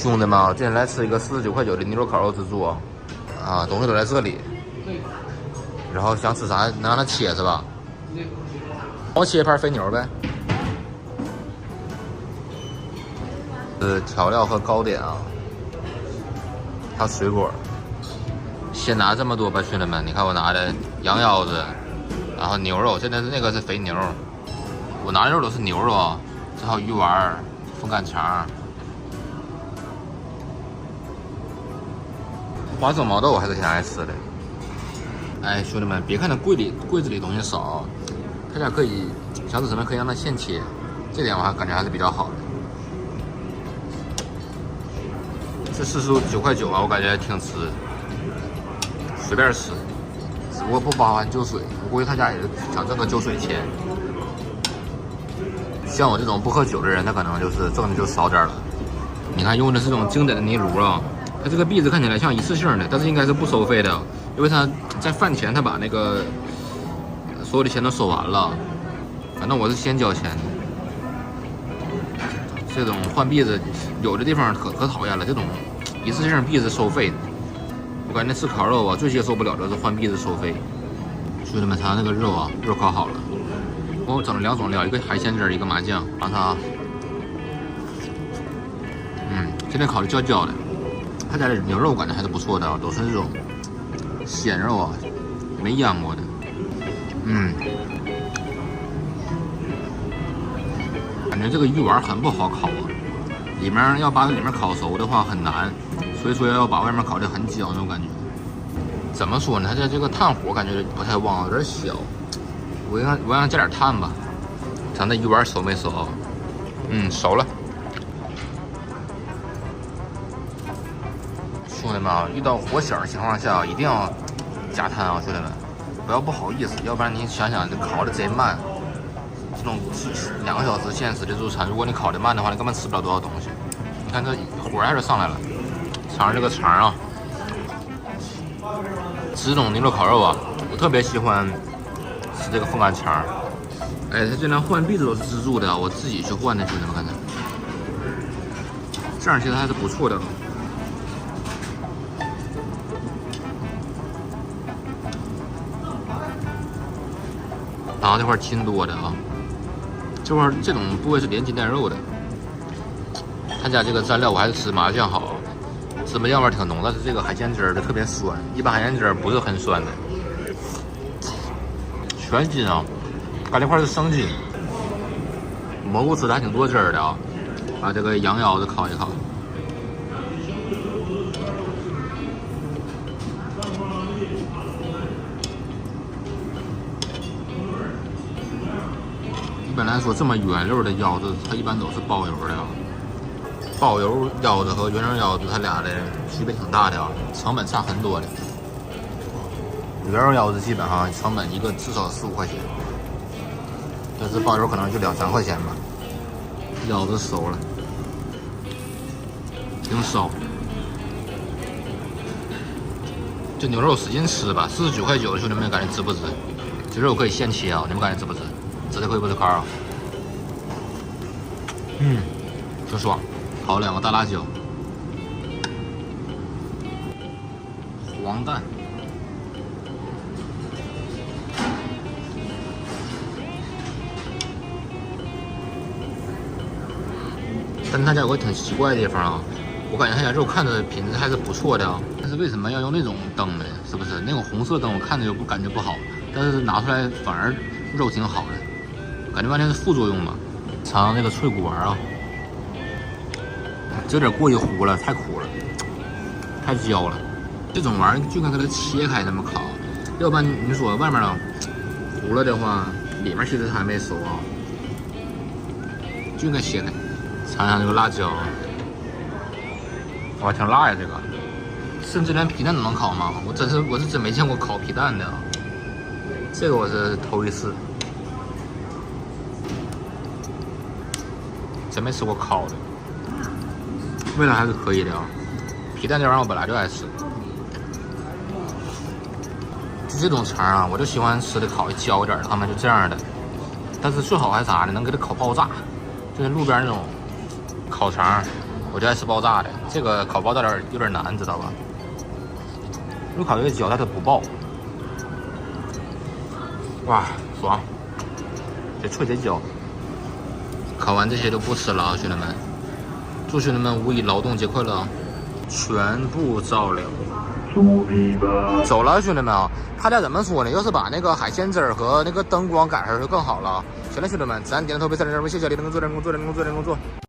兄弟们啊，今天来吃一个49.9的牛肉烤肉自助啊，东西都在这里。然后想吃啥，能让他切是吧？我切一盘肥牛呗。调料和糕点啊，还有水果。先拿这么多吧，兄弟们，你看我拿的羊腰子，然后牛肉，现在是那个是肥牛，我拿的肉都是牛肉啊，这还有鱼丸、风干肠。花生毛豆我还是挺爱吃的。哎，兄弟们，别看它柜子里东西少，他家可以想吃什么可以让它现切，这点我还感觉还是比较好的。这49.9啊，我感觉挺值，随便吃，只不过不包含酒水，我估计他家也是想挣个酒水钱。像我这种不喝酒的人，他可能就是挣的就少点了。你看用的是这种经典的泥炉啊。它这个篦子看起来像一次性的，但是应该是不收费的，因为它在饭前他把那个所有的钱都收完了。反正我是先交钱的。这种换篦子有的地方可讨厌了，这种一次性篦子收费的，我感觉吃烤肉啊最接受不了的是换篦子收费。兄弟们，尝尝那个肉啊，肉烤好了，我整了2种料，一个海鲜汁，一个麻酱，尝尝。今天烤的焦焦的。他家的牛肉感觉还是不错的，都是这种鲜肉啊，没腌过的。感觉这个鱼丸很不好烤啊，里面要把里面烤熟的话很难，所以说要把外面烤得很焦那种感觉。怎么说呢？它这个炭火感觉不太旺，有点小。我让它加点炭吧。咱这鱼丸熟没熟？熟了。兄弟们啊，遇到火小的情况下一定要加炭啊，兄弟们，不要不好意思，要不然你想想，你烤的贼慢，这种2个小时限时的自助餐，如果你烤的慢的话，你根本吃不了多少东西。你看这火还是上来了，尝尝这个肠啊，吃这种牛肉烤肉啊，我特别喜欢吃这个风干肠。哎，它这辆换篦子都是自助的，我自己去换的，兄弟们看看，这样其实还是不错的。然后这块筋多的啊，这块这种部位是连筋带肉的。他家这个蘸料我还是吃麻酱好，芝麻酱味挺浓，但是这个海鲜汁儿的特别酸，一般海鲜汁儿不是很酸的。全筋啊，感觉块是生筋，蘑菇吃的还挺多汁儿的啊。把这个羊腰子烤一烤。一般来说，这么原肉的腰子，它一般都是包油的。包油腰子和原肉腰子，它俩的区别挺大的啊，成本差很多的。原肉腰子基本上成本一个至少15块钱，但是包油可能就2、3块钱吧。腰子熟了，挺烧。这牛肉使劲吃吧，49.9的兄弟们感觉值不值？这肉可以现切啊，你们感觉值不值？值得亏不值块啊？挺爽。烤2个大辣椒，黄蛋，但是他家有个挺奇怪的地方啊，我感觉他家肉看着品质还是不错的啊，但是为什么要用那种灯呢？是不是那种红色灯我看着就感觉不好，但是拿出来反而肉挺好的，感觉完全是副作用吧。尝尝这个脆骨丸啊，这有点过于糊了，太苦了，太焦了。这种玩意儿就应该给它切开那么烤，要不然你说外面糊了的话，里面其实还没熟啊，就应该切开。尝尝这个辣椒，哇，挺辣呀这个，甚至连皮蛋都能烤吗？我是真没见过烤皮蛋的，这个我是头一次，真没吃过烤的。味道还是可以的啊，皮蛋这玩意儿我本来就爱吃。就这种肠啊，我就喜欢吃的烤的焦一点的，他们就这样的。但是最好还啥呢？能给它烤爆炸，就是路边那种烤肠，我就爱吃爆炸的，这个烤包有点难，知道吧？有烤有焦，它不爆。哇，爽！这脆这焦。烤完这些就不吃了啊，兄弟们！祝兄弟们5·1劳动节快乐！全部照了。走了，兄弟们啊！他俩怎么说呢？要是把那个海鲜汁儿和那个灯光改上就更好了。行了，兄弟们，咱点个头，别再人，谢谢你的工作，人工作。